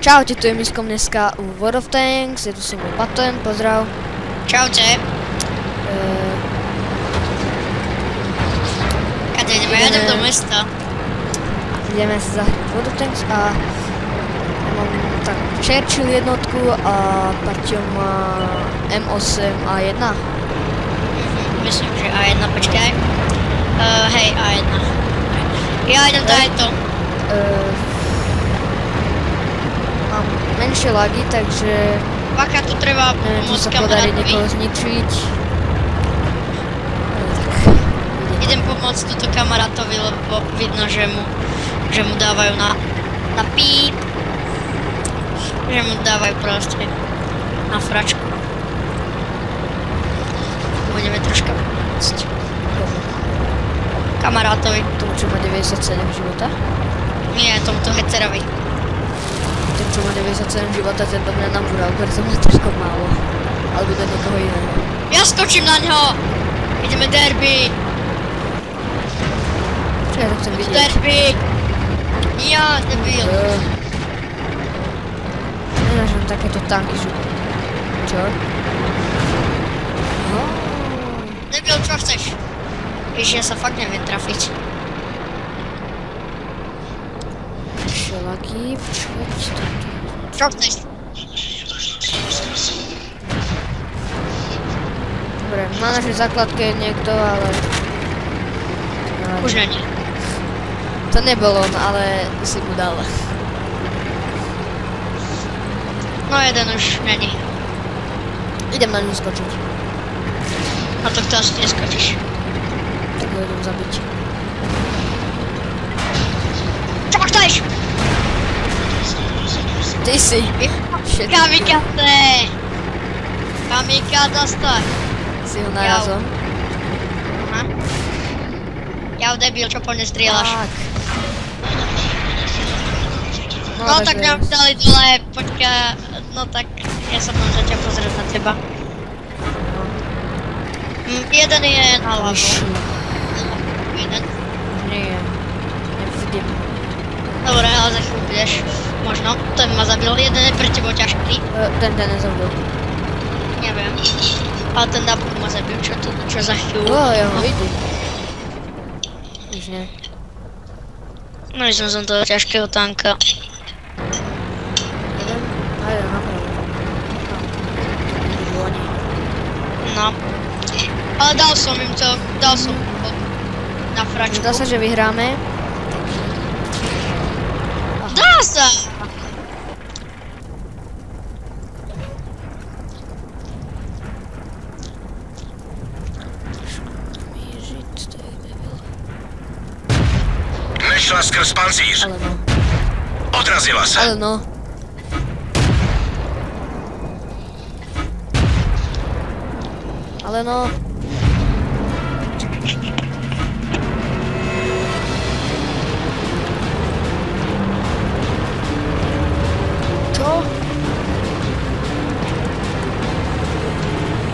Čaute, tu je Miskom dneska u World of Tanks, je tu so mnou Paten, pozdrav. Čaute. Kade ideme? Ja idem do mesta. Ideme sa zahrať World of Tanks a ja mám tak Churchill jednotku a Paťo má M8 A1. Myslím, že A1, počkaj. Hej, A1. Ja idem tajto. Mám menšie lagy, takže Bacha, tu treba neviem, či pomôcť sa podarí kamarátovi. niekoho zničiť. Idem pomôcť túto kamarátovi, lebo vidno, že mu dávajú na píp. Že mu dávajú proste na fračku. Budeme troška pomôcť kamarátovi. Tomu, čo má 97 života. Nie, tomuto hecerovi. Ten, čo má 97 života, ten do mňa namúral, preto má trošku málo. Alebo do niekoho iného. Ja skočím na ňo! Ideme derby! Čo ja to chcem vidieť? Derby! Ja, debil! Nenážem takéto tanky, že... Čo? No. Debil, čo chceš? Víš, ja sa fakt neviem trafiť. Šelaky, počkať. Čo chceš? Dobre, na našej základke je niekto, ale... Už není. To nebol on, ale si mu dal. No jeden už není. Idem na ňu skočiť. A to kto asi neskočíš? Tak ho idem zabiť. Čo chceš? Ty si! Kamikaze! Kamikaze stoj! Si ho narazom. Aha. Jau debil, čo po mne strieľaš? Tak. No tak mňa už dali dole, počkaj, no tak ja sa mám zatiaľ pozrieť na teba. Jeden je na hlavu. Jeden. Nie. Nevidím. Dobre, ale za chvíľu budeš. Možno. Ten ma zabil. Jeden je pre tebou ťažký. Ten nezabil. Neviem. Ale ten dabuk ma zabil. Čo za chvíľu? Ja ho vidím. Už nie. No som toho ťažkého tanka. Jeden? A jeden napravo. No. Ale dal som im to. Dal som na fračku. Zdá sa, že vyhráme. Dá sa! Nešla skrz pancíř. Ale no. Odrazila se. Ale no. Ale no. Čo?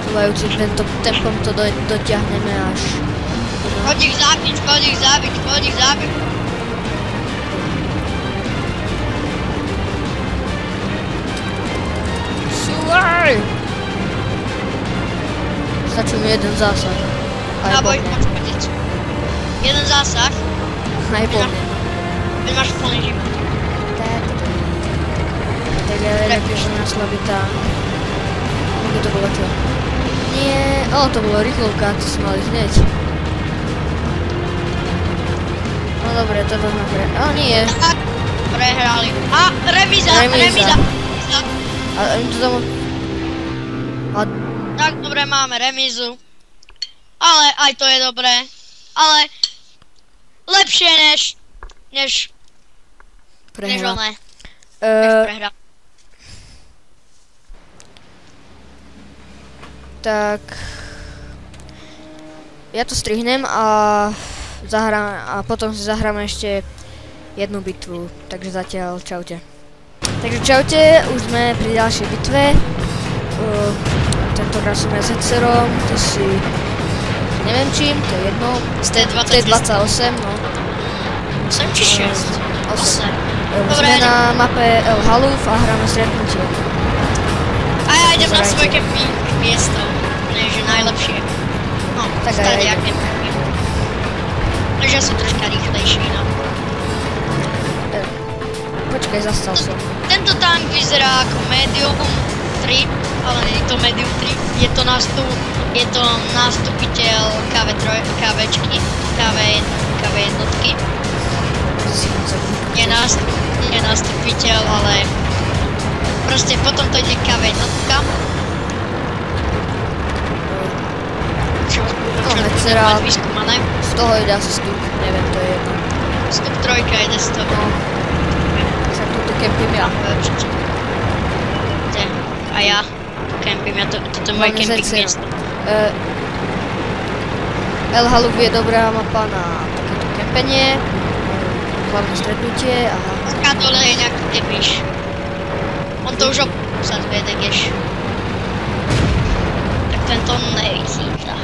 Zúvajúci tento tempom to dotiahneme až... Choď ich zabiť, choď ich zabiť, choď ich zabiť. Súvaj! Stačí mi jeden zásah. Aj po Naboj, mne. môž chodiť. Jeden zásah. Aj po mne. Keď máš plný život. Tak ja viem, že na slabý tank. Ako to bolo čo? Nie, to bolo rýchlovka, to sme mali hneď. No dobre, toto sme nie. Prehrali. A, remíza. A im to tam... Tak dobre, máme remízu. Ale aj to je dobré. Ale lepšie než Prehra. oné. Než prehra. Tak... Ja to strihnem a potom si zahráme ešte jednu bitvu. Takže zatiaľ čaute. Takže čaute, už sme pri ďalšej bitve. Tentokrát som ja s Hetzerom, ty si... Neviem čím, to je jedno. Z tej To je 28, no. 8 či 6? 8. Sme na mape El Haluf a hráme stretnutie. A ja idem na svoje camping miesto. Takže najlepšie. No, Tak aj stadia ja idem. camping. Takže ja som troška rýchlejší, no. Počkaj, zastal som. Tento tank vyzerá ako Medium 3, ale nie je to Medium 3. Je to nástupiteľ KV1, KV jednotky. Nie nástupiteľ, ale proste potom to ide KV jednotka. Čo Hecera, vyskúmané. z toho ide asi stup, neviem, to je jedno. Stup 3 ide z toho. Však tu kempím ja. Určite. A ja kempím, toto je moje Máme kemping Zecera. miesto. El Haluf je dobrá mapa na takéto kempenie, hlavne stretnutie a A dole je nejaký debiš. On to už obsadzuje, degeš. Tak tento nevychýta.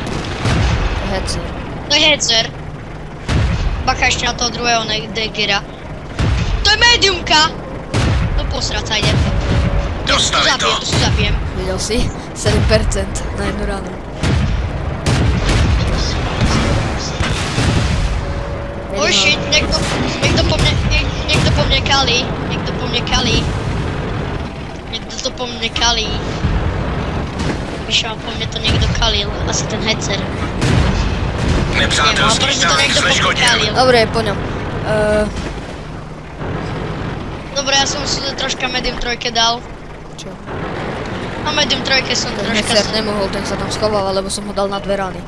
Hecer. To je Hecer. Bacha ešte na toho druhého degera. To je mediumka! No posrať sa ide. Dostali to. Zabijem. Videl si? 7% na jednu ránu. Oh shit, niekto po mne kalí. Niekto po mne kalí. Vyšiel po mne to niekto kalil. Asi ten Hecer. Nepřátelský Neviem, ale tank to niekto po mne zneškodnil. kalil. Dobre, po ňom. Dobre, ja som si troška Medium 3 dal. Čo? Na Medium 3 som Ten troška... Hecer nemohol, ten sa tam schoval, lebo som ho dal na dve rány.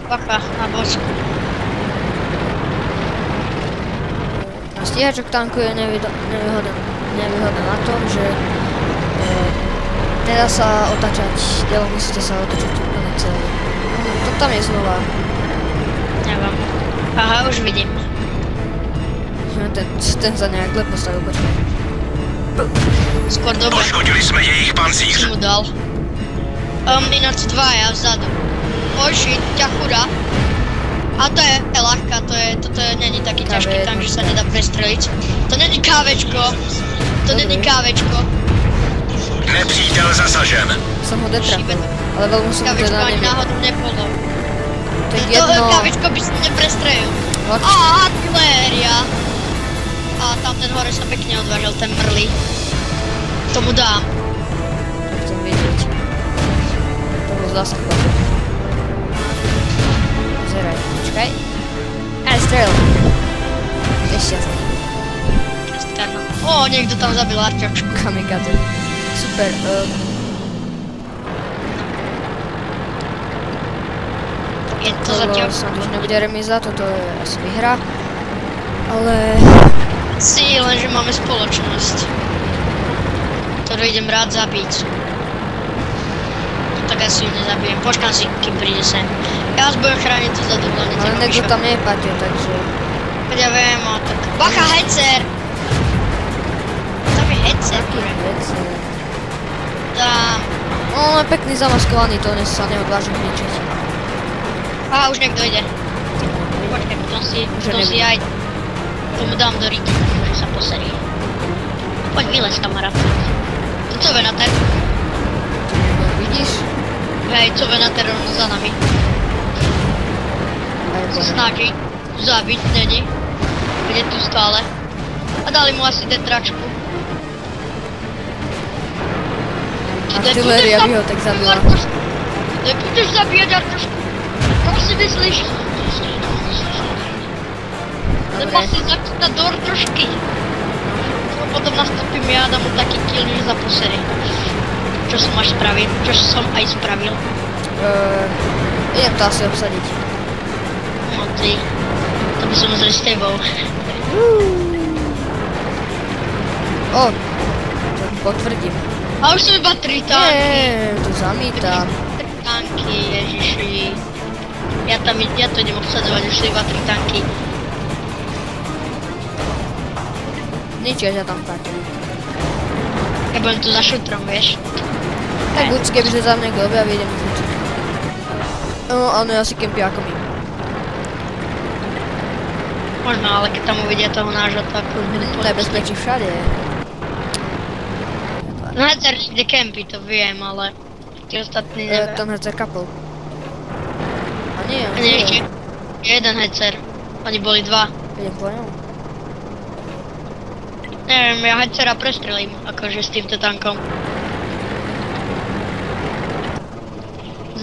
Bacha, na bočku. Na stíhačok tanku je nevýhoda na tom, že nedá sa otačať dielom, musíte sa otočiť úplne celé. To tam je znova. Neviem. Aha, už vidím. Ten sa nejak zle postavil, počkaj. Skôr dobre. Poškodili jsme jejich Si pancíř. mu dal. Ináč dvaja vzadu. Oj shit, ťachura. A to je ľahká, toto není taký ťažký tank, že sa nedá prestreliť. To není kávečko. To není kávečko. Nepřítel zasažen. Som ho detrafil, ale veľmi som ho Kávečko teda ani nebil. náhodou nebolo. To je To jedno. kávečko by si neprestrelil. Hoď. Á, artiléria. A tam ten hore sa pekne odvážil, ten mrlý. Tomu dám. Chcem vidieť. To bol zásah chlapu. Pozeraj, počkaj. Aj, strel. Je šťastný. Ó, niekto tam zabil arťačku. Kamikaze. Super. Je to Toto zatiaľ... snad už nebude remíza, toto je asi výhra. Ale... Si, lenže máme spoločnosť. Ktorú idem rád zabiť. Tak asi ju nezabijem. Počkám si, kým príde sem. Ja vás budem chrániť tu za dovolenie. Ale niekto tam je, Paťo, takže... Keď ja viem, a tak... Bacha, Hecer! Tam je Hecer. Taký vec. Tam... No, on je pekný zamaskovaný, to sa neodvážim ničiť. Á, už niekto ide. Počkaj, potom si aj... Tomu dám do rýky, že sa poserí. Poď vylez, kamarát. Co Venater? No, vidíš? Hej, co Venater rovno za nami. Aj Sa Bože. snaží zabiť, není. Je tu stále. A dali mu asi detračku. Artiléria by ho tak zabila. Nebudeš zabíjať Artušku. Čo si myslíš? Lebo si začína do Artušky. Potom nastúpim ja a dám mu taký kill, že za posery. Čo som až spravil? Čo som aj spravil? Idem to asi obsadiť. No ty. To by som zle s tebou. O, to potvrdím. A už sú iba 3 tanky. Nie, to zamítam. 3 tanky, ježiši. Ja to idem obsadzovať, už sú iba 3 tanky. Ničia ťa tam tak. Ja budem tu za šutrom, vieš. Tak buď kebyže za mňa kto objaví, idem zúčiť. No, áno, ja si kempia ako my. Možno, ale keď tam uvidia toho nášho, tak už bude Nebezpečí všade. No Hecer niekde kempy, to viem, ale tí ostatní neviem. Tam Hecer kapol. A nie, on Nie, žije. ešte jeden Hecer. Oni boli dva. Idem po ňom. Neviem, ja Hecera prestrelím, akože s týmto tankom.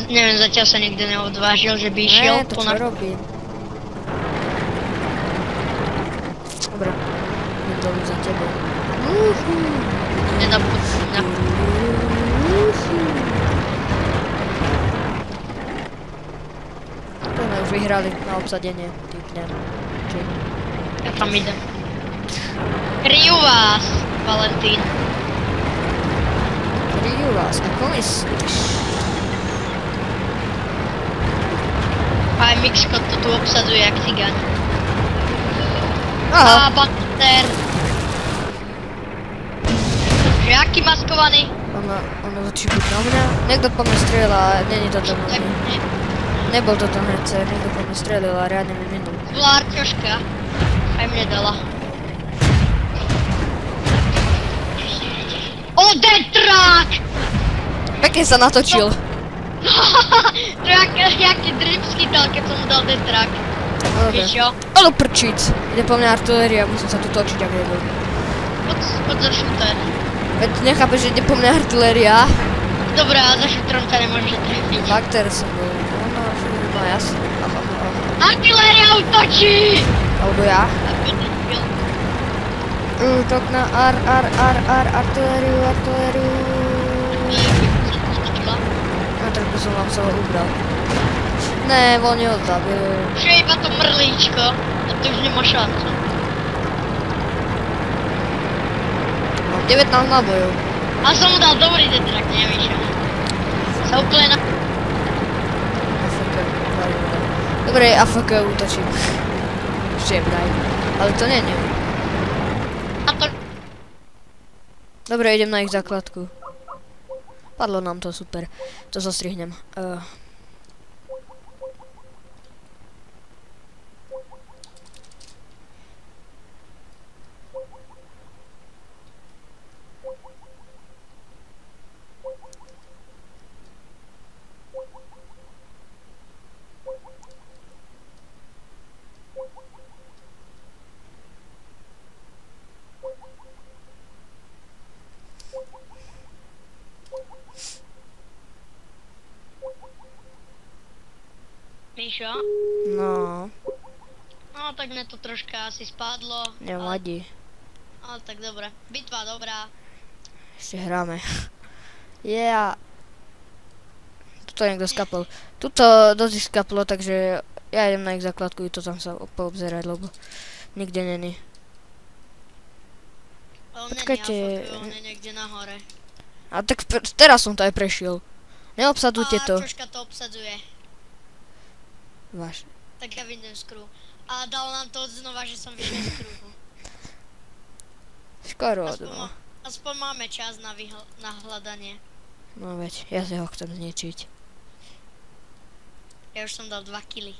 Neviem, zatiaľ sa nikto neodvážil, že by išiel Ne, to po čo robí? Dobre. Idem dolu za tebou. nenapúšťa. To sme už vyhrali na obsadenie. Typnem. Či? Ja tam idem. Kryjú vás, Valentín. Kryjú vás, ako myslíš? Aj Mixko to tu obsadzuje jak cigán. Aha. A Banter. Že aký maskovaný? Ono začí byť na mňa. Niekto po mne strieľa, ale není to tam Tak mňa. nie. Nebol to tam Hecer, niekto po mne strieľil a riadne mi minul. Bola Arťoška. Aj mne dala. O, Detrak! Pekne sa natočil. To jaký drip skytal, keď som mu dal Detrak. No dobre. Vieš čo? Ale prčic. Ide po mňa artiléria, musím sa tu točiť, ak jedol. Poď za šúter. Veď nechápeš, že ide po mňa artiléria. Dobre, a za šútrom ťa nemôže trefiť. Bakter som bol. No jasne. Artiléria útočí! Alebo ja. Útok na artilériu. No tak by som vám sa ho ubral. Ne, on neodzabil. Už je iba to mrlíčko. A to už nemá šancu. Mám 19 nábojov. A som mu dal dobrý Detrak, nevyšiel. Sa úplne na... AFK. Dobre, AFK útočím. Ešte vraj. Ale to nie. A to... Dobre, idem na ich základku. Padlo nám to, super. To zostrihnem. Míšo? No, No tak mne to troška asi spadlo. nevadí. Ale tak dobre. Bitva dobrá. Ešte hráme. Yeah. Tuto niekto skapol. Tuto dosť skaplo, takže ja idem na ich základku i to tam sa poobzerať, lebo nikde není. On není Počkajte. AFK, on je niekde nahore. A tak teraz som to aj prešiel. Neobsadujte to. A Čoška to obsadzuje. Váš. Tak ja vyjdem z kruhu. A dal nám to znova, že som vyšiel z kruhu. Skoro Aspoň, odno. aspoň máme čas na hľadanie. No veď, ja si ho chcem zničiť. Ja už som dal 2 kily.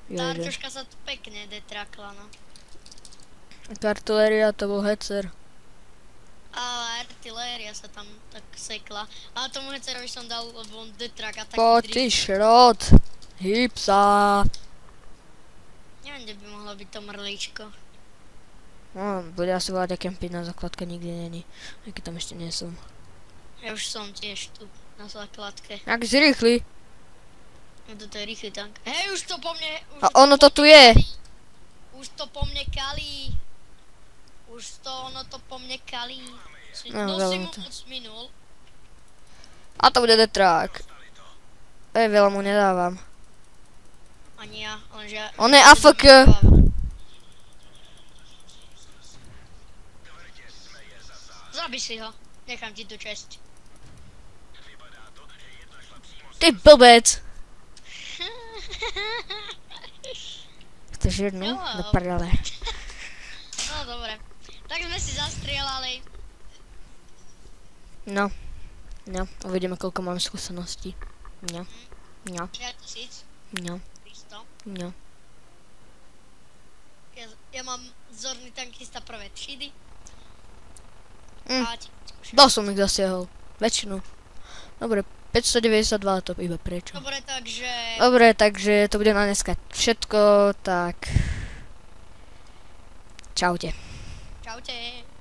Jo, Tá ide. Arťoška sa tu pekne detrakla, no. Tá artiléria, to bol Hecer. Ale artiléria sa tam tak sekla. Ale tomu Hecerovi som dal, lebo on detrak a taký Poď ty šrot. Hýb sa. Neviem, kde by mohlo byť to mrlíčko. No, bude asi volať, aké na základke nikde není. Aj keď tam ešte nie som. Ja už som tiež tu, na základke. Jak si rýchly. No toto je rýchly tank. Hej, už to po mne... Už A ono to tu je. Už to po mne kalí. Ono to po mne kalí. No, No si veľmi mu to. moc minul. A to bude detrák. Veľa mu nedávam. Ani ja, lenže ja... On je AFK. Zabij si ho. Nechám ti tu česť. Ty blbec. Chceš jednu? Jo. Do prdele. No dobre. Tak sme si zastrieľali. No. No, uvidíme, koľko mám skúseností. No. No. 6000. No. 300. No. Ja mám zorný tankista prvé třídy. Hm. A ti skúšam. Dal som ich zasiahol. Väčšinu. Dobre, 592 to iba prečo. Dobre, takže Takže to bude na dneska všetko, tak... Čaute. čaute.